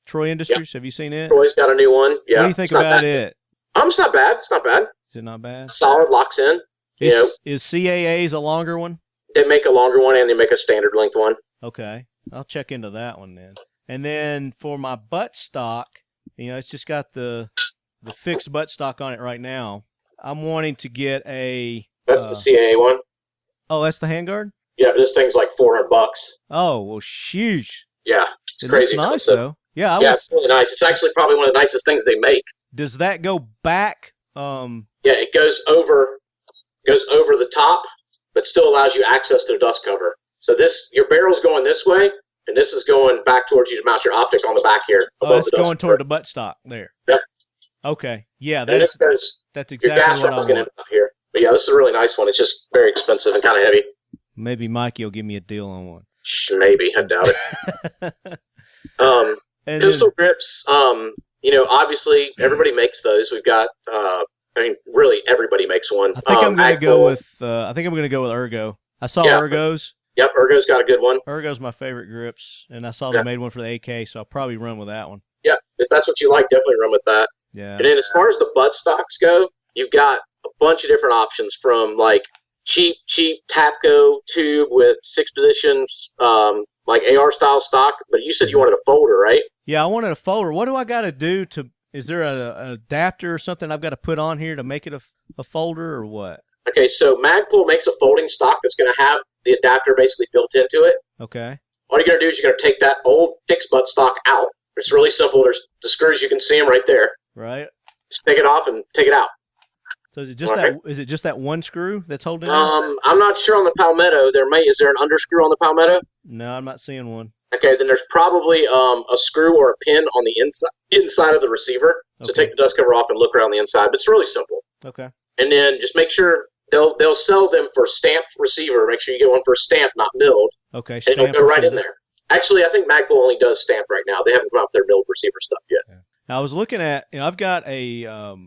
Troy Industries? Yeah. Have you seen it? Troy's got a new one. Yeah. What do you think about it? It's not bad. It's not bad. Is it not bad? Solid, locks in. Is CAA's a longer one? They make a longer one, and they make a standard length one. Okay. I'll check into that one then. And then for my buttstock, it's just got the fixed buttstock on it right now. I'm wanting to get a... That's the CAA one. Oh, that's the handguard? Yeah, but this thing's like $400. Oh, well, sheesh. Yeah, it's crazy. It's nice, though. Yeah, it's really nice. It's actually probably one of the nicest things they make. Does that go back? Yeah, it goes over the top, but still allows you access to the dust cover. So your barrel's going this way, and this is going back towards you to mount your optic on the back here. It's going toward the buttstock there. Yep. Okay. Yeah, that's exactly your gas what I want. Gonna end up here. But yeah, this is a really nice one. It's just very expensive and kind of heavy. Maybe Mikey will give me a deal on one. Maybe. I doubt it. Pistol grips, obviously everybody makes those. We've got, really everybody makes one. I think I'm going to go with Ergo. I saw Ergo's. Yep, Ergo's got a good one. Ergo's my favorite grips, and I saw they made one for the AK, so I'll probably run with that one. Yeah, if that's what you like, definitely run with that. Yeah. And then as far as the buttstocks go, you've got a bunch of different options from like cheap Tapco tube with 6 positions, like AR style stock. But you said you wanted a folder, right? Yeah, I wanted a folder. What do I got to do to? Is there an adapter or something I've got to put on here to make it a folder or what? Okay, so Magpul makes a folding stock that's going to have the adapter basically built into it. Okay. All you're going to do is you're going to take that old fixed buttstock out. It's really simple. There's the screws. You can see them right there. Right. Just take it off and take it out. So is it just Is it just that one screw that's holding it? I'm not sure on the Palmetto. Is there an underscrew on the Palmetto? No, I'm not seeing one. Okay, then there's probably a screw or a pin on the inside of the receiver. So take the dust cover off and look around the inside. But it's really simple. Okay. And then just make sure they'll sell them for stamped receiver. Make sure you get one for stamped, not milled. Okay. And it'll go right in there. Actually, I think Magpul only does stamp right now. They haven't come out with their milled receiver stuff yet. Yeah. Now, I was looking at, I've got a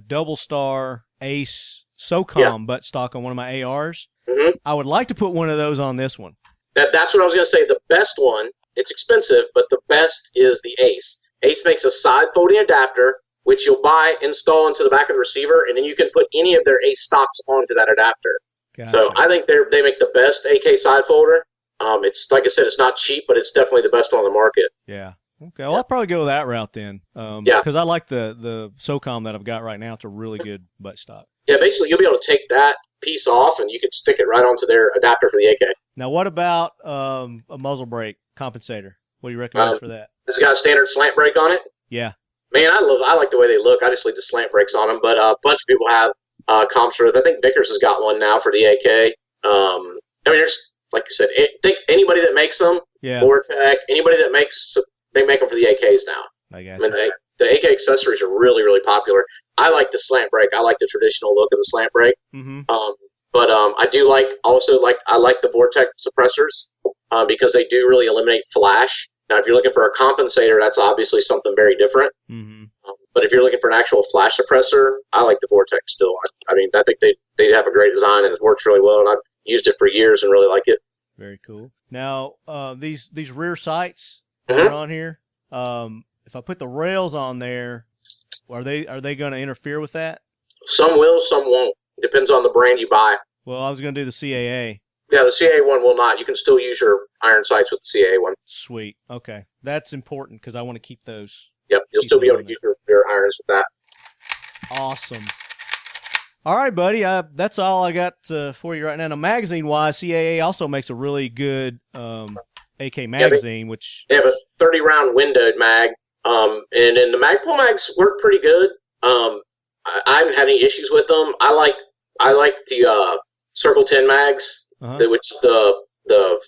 double star Ace SOCOM buttstock on one of my ARs. Mm-hmm. I would like to put one of those on this one. That's what I was going to say. The best one, it's expensive, but the best is the Ace. Ace makes a side folding adapter, which you'll install into the back of the receiver, and then you can put any of their Ace stocks onto that adapter. Gotcha. So I think they make the best AK side folder. It's like I said, it's not cheap, but it's definitely the best one on the market. Yeah. Okay. Well, I'll probably go that route then. Because I like the SOCOM that I've got right now. It's a really good buttstock. Yeah. Basically, you'll be able to take that piece off, and you can stick it right onto their adapter for the AK. Now, what about a muzzle brake compensator? What do you recommend for that? It's got a standard slant brake on it. Yeah. Man, I like the way they look. I just leave the slant brakes on them, but a bunch of people have compensators. I think Vickers has got one now for the AK. There's, like I said, I think anybody that makes them, Vortec, anybody that they make them for the AKs now. I got I mean, the AK accessories are really, really popular. I like the slant brake. I like the traditional look of the slant brake. Mm-hmm. But I do like the Vortec suppressors because they do really eliminate flash. Now, if you're looking for a compensator, that's obviously something very different. Mm-hmm. But if you're looking for an actual flash suppressor, I like the Vortec still. I mean, I think they have a great design and it works really well. And I've used it for years and really like it. Very cool. Now, these rear sights Mm-hmm. that are on here, if I put the rails on there, are they going to interfere with that? Some will, some won't. It depends on the brand you buy. Well, I was going to do the CAA. Yeah, the CAA one will not. You can still use your iron sights with the CAA one. Sweet. Okay. That's important because I want to keep those. Yep, you'll still be able to use your irons with that. Awesome. All right, buddy. That's all I got for you right now. Now, magazine-wise, CAA also makes a really good AK magazine, which... They have a 30-round windowed mag, and then the Magpul mags work pretty good. I haven't had any issues with them. I like the Circle 10 mags, which is the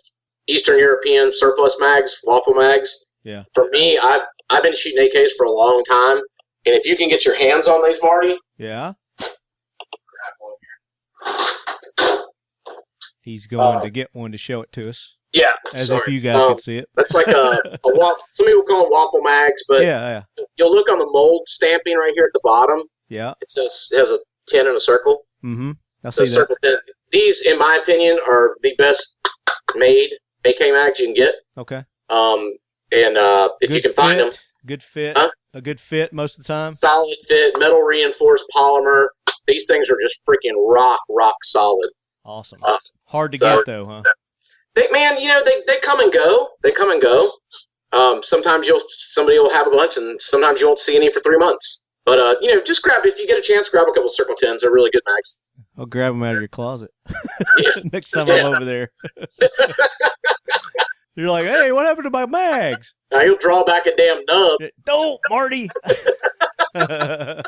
Eastern European surplus mags, waffle mags. Yeah. For me, I've been shooting AKs for a long time, and if you can get your hands on these, Marty. Yeah. He's going to get one to show it to us. Yeah. As if you guys could see it. That's like a some people call them waffle mags, but yeah. You'll look on the mold stamping right here at the bottom. Yeah. It has a 10 and a circle. Mm-hmm. I see that. Circle 10. These, in my opinion, are the best made AK mags you can get. Okay. If you can find them. Good fit. Huh? A good fit most of the time. Solid fit, metal reinforced polymer. These things are just freaking rock solid. Awesome. Hard to get though, huh? They come and go. They come and go. Sometimes somebody will have a bunch, and sometimes you won't see any for 3 months. But just if you get a chance, grab a couple Circle 10s. They're really good mags. I'll grab them out of your closet Yeah. next time I'm over there. You're like, hey, what happened to my mags? Now you'll draw back a damn nub. Don't, Marty. But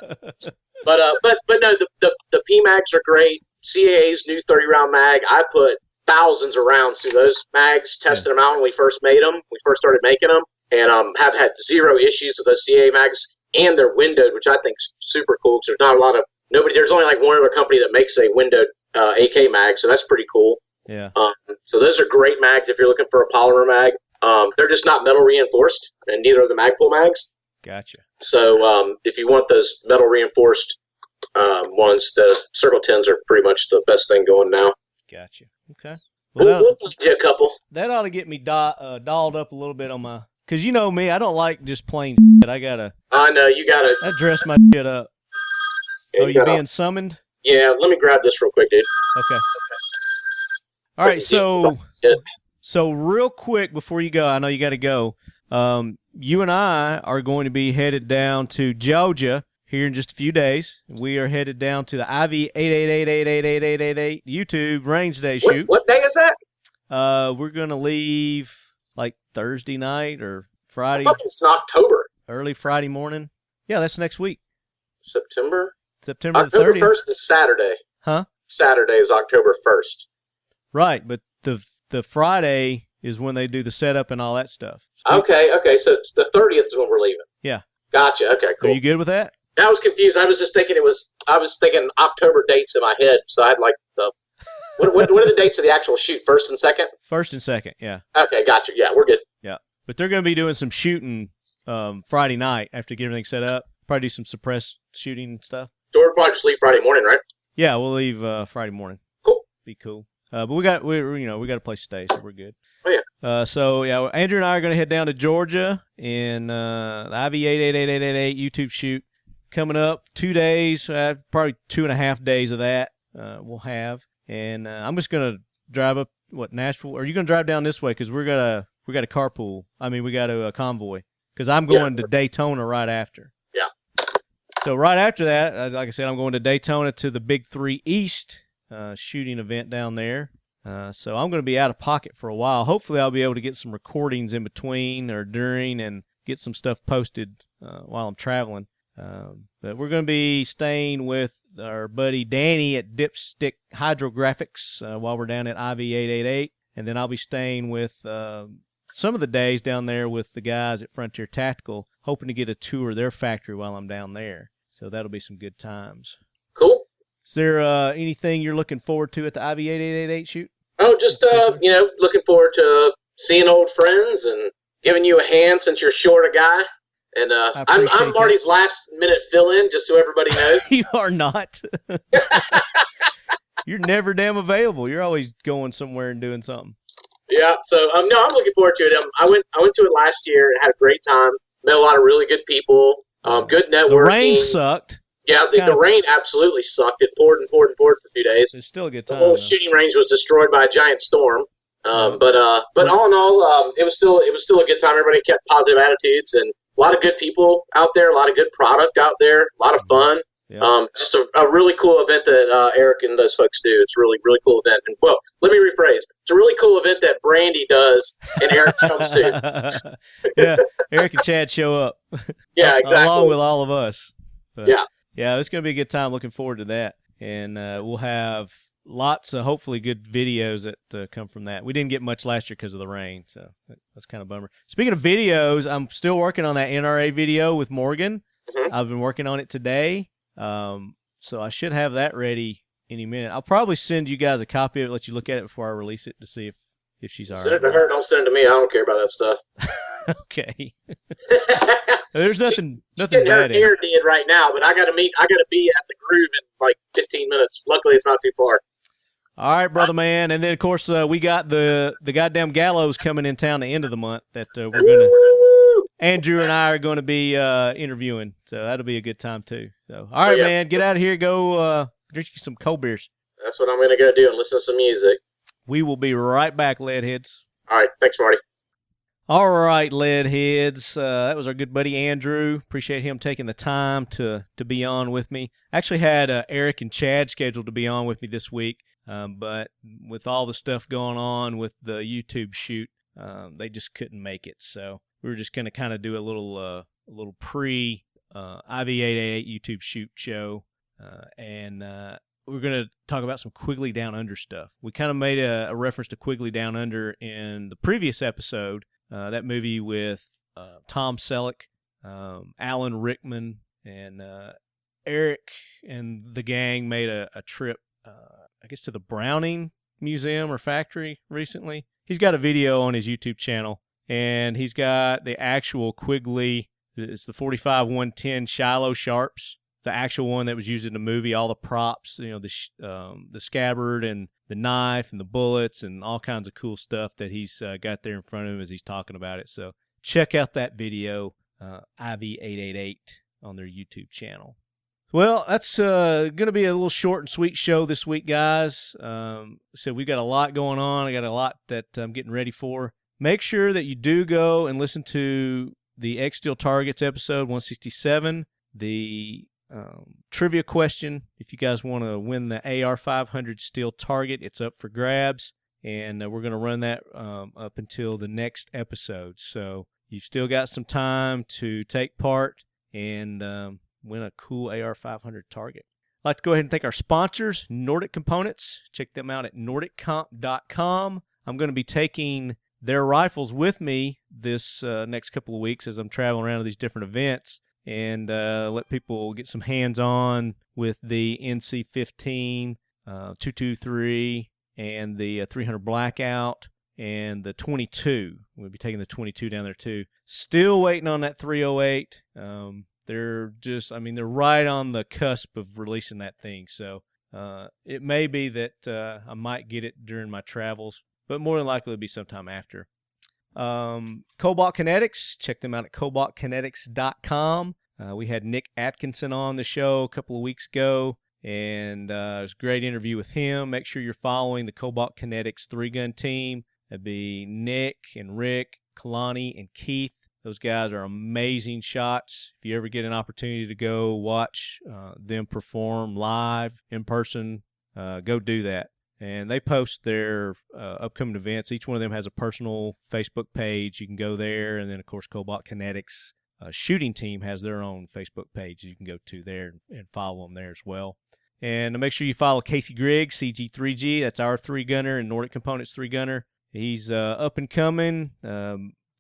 no, the P mags are great. CAA's new 30-round mag. I put thousands of rounds through those mags, tested them out when we first made them. We first started making them, and have had zero issues with those CAA mags. And they're windowed, which I think is super cool because there's not a lot of there's only like one other company that makes a windowed AK mag, so that's pretty cool. Yeah. So those are great mags if you're looking for a polymer mag. They're just not metal reinforced, and neither are the Magpul mags. Gotcha. So if you want those metal reinforced ones, the Circle 10s are pretty much the best thing going now. Gotcha. Okay. Well, We'll find you a couple. That ought to get me dolled up a little bit on my... Because you know me, I don't like just plain shit. I know, you got to... I dress my shit up. Yeah, you being summoned? Yeah, let me grab this real quick, dude. Okay. All right, so real quick before you go, I know you got to go. You and I are going to be headed down to Georgia here in just a few days. We are headed down to the IV88888888 YouTube Range Day shoot. What day is that? We're going to leave like Thursday night or Friday. I thought it was in October. Early Friday morning. Yeah, that's next week. September the October 30th. 1st is Saturday. Huh? Saturday is October 1st. Right, but the Friday is when they do the setup and all that stuff. Okay, so the 30th is when we're leaving. Yeah. Gotcha. Okay, cool. Are you good with that? I was confused. I was just thinking I was thinking October dates in my head, so I'd like the what are the dates of the actual shoot? First and second? First and second, yeah. Okay, gotcha. Yeah, we're good. Yeah. But they're going to be doing some shooting Friday night after getting everything set up. Probably do some suppressed shooting and stuff. So we'll probably just leave Friday morning, right? Yeah, we'll leave Friday morning. Cool. Be cool. But we got a place to stay, so we're good. Oh yeah. So yeah, Andrew and I are going to head down to Georgia and the IV888888 YouTube shoot coming up. 2 days, probably 2.5 days of that we'll have, and I'm just going to drive up Nashville. Or are you going to drive down this way? Because we got a carpool. I mean, we got a convoy. Because I'm going to Daytona right after. Yeah. So right after that, like I said, I'm going to Daytona to the Big 3 East shooting event down there. So I'm going to be out of pocket for a while. Hopefully I'll be able to get some recordings in between or during and get some stuff posted while I'm traveling. But we're going to be staying with our buddy Danny at Dipstick Hydrographics while we're down at IV888. And then I'll be staying with some of the days down there with the guys at Frontier Tactical, hoping to get a tour of their factory while I'm down there. So that'll be some good times. Cool. Is there anything you're looking forward to at the IV8888 shoot? Oh, just, looking forward to seeing old friends and giving you a hand since you're short a guy. And I'm Marty's last-minute fill-in, just so everybody knows. You are not. You're never damn available. You're always going somewhere and doing something. Yeah, so I'm looking forward to it. I went to it last year and had a great time. Met a lot of really good people. Good networking. The rain sucked. Yeah, the rain absolutely sucked. It poured and poured and poured for 2 days. It's still a good time. The whole shooting range was destroyed by a giant storm. But all in all, it was still a good time. Everybody kept positive attitudes and a lot of good people out there. A lot of good product out there. A lot of fun. Yeah. Just a really cool event that Eric and those folks do. It's a really, really cool event. And, well, let me rephrase. It's a really cool event that Brandy does and Eric comes to. Yeah, Eric and Chad show up. Yeah, exactly. Along with all of us. But, yeah, it's going to be a good time. Looking forward to that. And we'll have lots of hopefully good videos that come from that. We didn't get much last year because of the rain, so that's kind of a bummer. Speaking of videos, I'm still working on that NRA video with Morgan. Mm-hmm. I've been working on it today. So I should have that ready any minute. I'll probably send you guys a copy of it, let you look at it before I release it to see if she's all right. Send it to her. Don't send it to me. I don't care about that stuff. Okay. There's nothing she's bad her in hair it. did right now, but I gotta be at the Groove in like 15 minutes. Luckily, it's not too far. All right, brother man. And then, of course, we got the goddamn gallows coming in town the end of the month that we're going to – Andrew and I are going to be interviewing. So that'll be a good time, too. So, all right, man, get out of here. Go drink you some cold beers. That's what I'm going to go do and listen to some music. We will be right back, Leadheads. All right. Thanks, Marty. All right, Leadheads. That was our good buddy Andrew. Appreciate him taking the time to be on with me. Actually had Eric and Chad scheduled to be on with me this week. But with all the stuff going on with the YouTube shoot, they just couldn't make it. So we were just going to kind of do a little pre IV888 YouTube shoot show, and we're going to talk about some Quigley Down Under stuff. We kind of made a reference to Quigley Down Under in the previous episode, that movie with Tom Selleck, Alan Rickman, and Eric and the gang made a trip, I guess, to the Browning Museum or Factory recently. He's got a video on his YouTube channel, and he's got the actual Quigley. It's the 45-110 Shiloh Sharps, the actual one that was used in the movie. All the props, the scabbard and the knife and the bullets and all kinds of cool stuff that he's got there in front of him as he's talking about it. So check out that video, IV888, on their YouTube channel. Well, that's going to be a little short and sweet show this week, guys. So we've got a lot going on. I got a lot that I'm getting ready for. Make sure that you do go and listen to the X Steel Targets episode 167, the trivia question. If you guys want to win the AR500 steel target, it's up for grabs, and we're going to run that up until the next episode. So you've still got some time to take part and win a cool AR500 target. I'd like to go ahead and thank our sponsors, Nordic Components. Check them out at nordiccomp.com. I'm going to be taking their rifles with me this next couple of weeks as I'm traveling around to these different events, and let people get some hands-on with the NC-15, 223, and the 300 Blackout, and the 22. We'll be taking the 22 down there too. Still waiting on that 308. They're right on the cusp of releasing that thing. So it may be that I might get it during my travels, but more than likely it'll be sometime after. Cobalt Kinetics, check them out at cobaltkinetics.com. We had Nick Atkinson on the show a couple of weeks ago, and it was a great interview with him. Make sure you're following the Cobalt Kinetics 3-gun team. That'd be Nick and Rick, Kalani, and Keith. Those guys are amazing shots. If you ever get an opportunity to go watch them perform live in person, go do that. And they post their upcoming events. Each one of them has a personal Facebook page. You can go there. And then, of course, Cobalt Kinetics shooting team has their own Facebook page you can go to there and follow them there as well. And make sure you follow Casey Griggs, CG3G. That's our 3-gunner and Nordic Components 3-gunner. He's up and coming,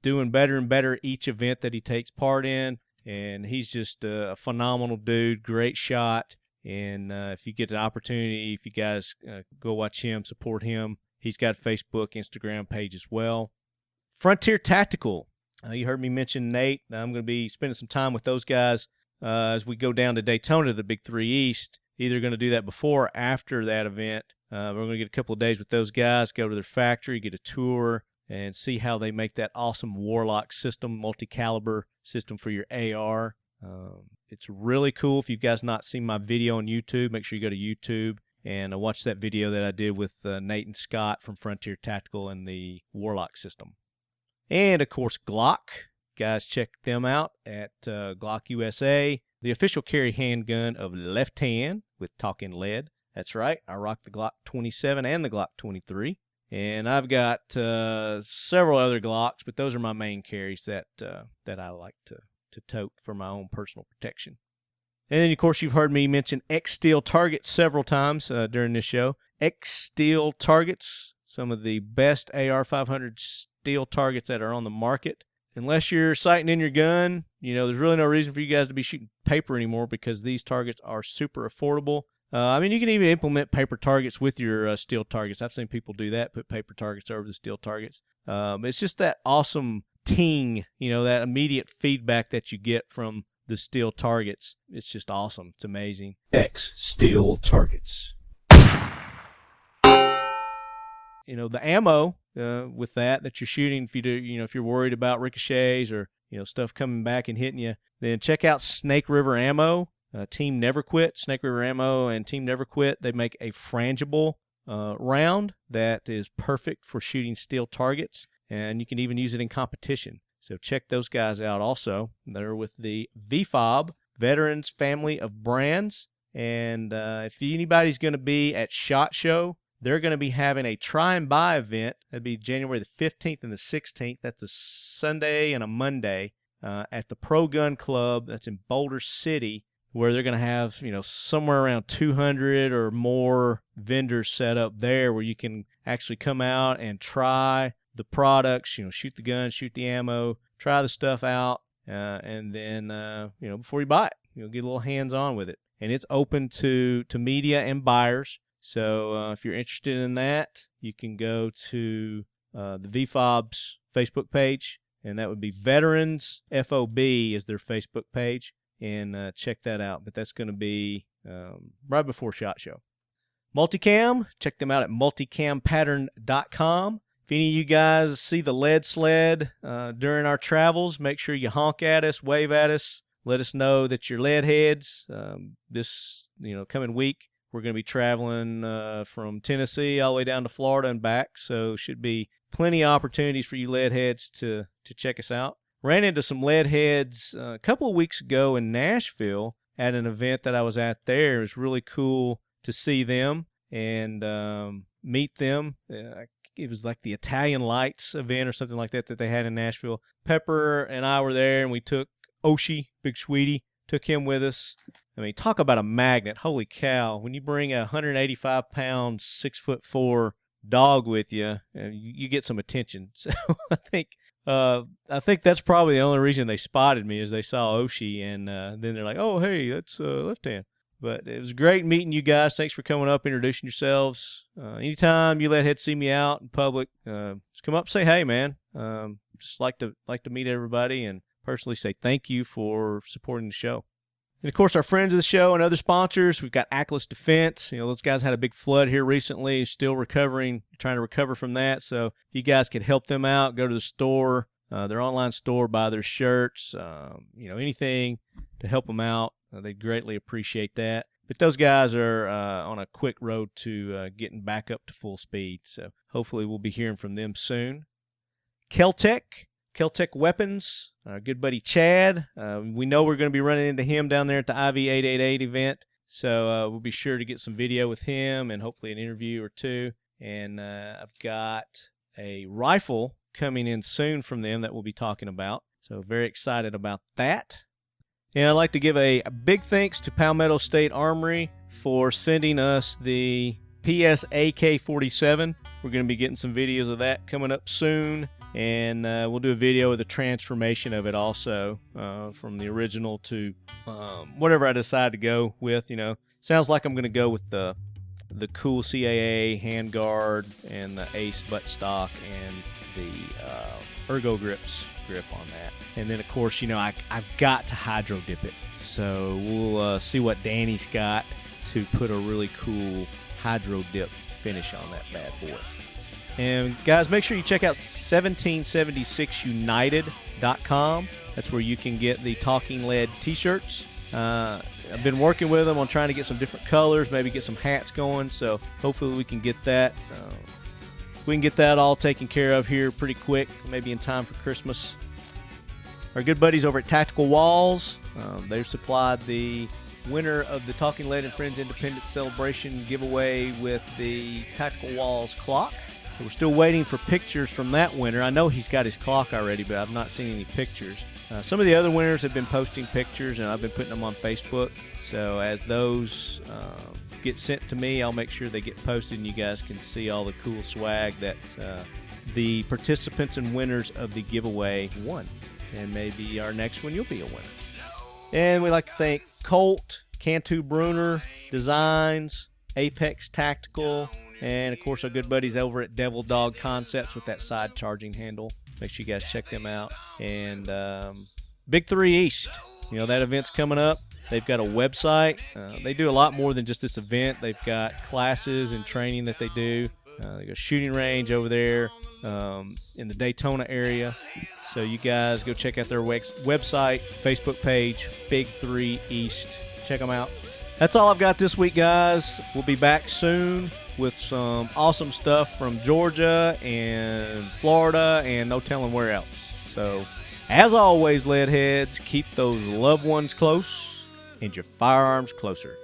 doing better and better each event that he takes part in, and he's just a phenomenal dude, great shot. And if you get the opportunity, if you guys go watch him, support him. He's got a Facebook, Instagram page as well. Frontier Tactical. You heard me mention Nate. I'm going to be spending some time with those guys as we go down to Daytona, the Big 3 East. Either going to do that before or after that event. We're going to get a couple of days with those guys, go to their factory, get a tour, and see how they make that awesome Warlock system, multi-caliber system for your AR. It's really cool. If you guys not seen my video on YouTube, make sure you go to YouTube and watch that video that I did with Nate and Scott from Frontier Tactical and the Warlock system. And, of course, Glock. Guys, check them out at Glock USA, the official carry handgun of Lefthand with Talking Lead. That's right. I rock the Glock 27 and the Glock 23. And I've got several other Glocks, but those are my main carries that I like to tote for my own personal protection. And then, of course, you've heard me mention X-Steel targets several times during this show. X-Steel targets, some of the best AR-500 steel targets that are on the market. Unless you're sighting in your gun, there's really no reason for you guys to be shooting paper anymore because these targets are super affordable. You can even implement paper targets with your steel targets. I've seen people do that, put paper targets over the steel targets. It's just that awesome ting, that immediate feedback that you get from the steel targets. It's just awesome. It's amazing. X steel targets. The ammo with that you're shooting, if you do, if you're worried about ricochets or stuff coming back and hitting you, then check out Snake River Ammo. Team Never Quit, Snake River Ammo, and Team Never Quit. They make a frangible round that is perfect for shooting steel targets, and you can even use it in competition. So check those guys out also. They're with the VFOB, Veterans Family of Brands. And if anybody's going to be at SHOT Show, they're going to be having a try and buy event. That'd be January the 15th and the 16th. That's a Sunday and a Monday at the Pro Gun Club. That's in Boulder City, where they're going to have, somewhere around 200 or more vendors set up there where you can actually come out and try the products, shoot the gun, shoot the ammo, try the stuff out, and then, before you buy it, get a little hands-on with it. And it's open to media and buyers. So if you're interested in that, you can go to the VFOB's Facebook page, and that would be Veterans FOB is their Facebook page, and check that out. But that's going to be right before SHOT Show. Multicam, check them out at multicampattern.com. If any of you guys see the lead sled during our travels, make sure you honk at us, wave at us, let us know that you're lead heads. This coming week, we're going to be traveling from Tennessee all the way down to Florida and back, so should be plenty of opportunities for you lead heads to check us out. Ran into some lead heads a couple of weeks ago in Nashville at an event that I was at there. It was really cool to see them and meet them. It was like the Italian Lights event or something like that they had in Nashville. Pepper and I were there, and we took Oshie, Big Sweetie, took him with us. I mean, talk about a magnet. Holy cow. When you bring a 185-pound, 6'4" dog with you, you get some attention. So I think that's probably the only reason they spotted me is they saw Oshie, and then they're like, oh, hey, that's Lefthand. But it was great meeting you guys. Thanks for coming up, introducing yourselves. Anytime you Leadheads see me out in public, just come up and say, hey, man. Just like to meet everybody and personally say thank you for supporting the show. And, of course, our friends of the show and other sponsors, we've got Atlas Defense. Those guys had a big flood here recently, still recovering, trying to recover from that. So if you guys could help them out, go to the store, their online store, buy their shirts, anything to help them out. They'd greatly appreciate that. But those guys are on a quick road to getting back up to full speed. So hopefully we'll be hearing from them soon. Keltec Weapons, our good buddy Chad. We know we're going to be running into him down there at the IV888 event. So we'll be sure to get some video with him and hopefully an interview or two. And I've got a rifle coming in soon from them that we'll be talking about. So very excited about that. And I'd like to give a big thanks to Palmetto State Armory for sending us the PSAk-47. We're going to be getting some videos of that coming up soon, and we'll do a video of the transformation of it also, from the original to whatever I decide to go with. Sounds like I'm going to go with the cool CAA handguard and the Ace buttstock and the Ergo grip on that. And then, of course, I've got to hydro dip it. So we'll see what Danny's got to put a really cool hydro dip finish on that bad boy. And guys, make sure you check out 1776united.com. That's where you can get the Talking Lead t-shirts. I've been working with them on trying to get some different colors, maybe get some hats going, so hopefully we can get that. We can get that all taken care of here pretty quick, maybe in time for Christmas. Our good buddies over at Tactical Walls, they've supplied the winner of the Talking Lead and Friends Independence Celebration giveaway with the Tactical Walls clock. So we're still waiting for pictures from that winner. I know he's got his clock already, but I've not seen any pictures. Some of the other winners have been posting pictures, and I've been putting them on Facebook. So as those get sent to me, I'll make sure they get posted, and you guys can see all the cool swag that the participants and winners of the giveaway won. And maybe our next one, you'll be a winner. And we'd like to thank Colt, Cantu Bruner Designs, Apex Tactical, and, of course, our good buddies over at Devil Dog Concepts with that side charging handle. Make sure you guys check them out. And Big 3 East, that event's coming up. They've got a website. They do a lot more than just this event. They've got classes and training that they do. They got a shooting range over there in the Daytona area. So you guys go check out their website, Facebook page, Big 3 East. Check them out. That's all I've got this week, guys. We'll be back soon with some awesome stuff from Georgia and Florida and no telling where else. So, as always, Leadheads, keep those loved ones close and your firearms closer.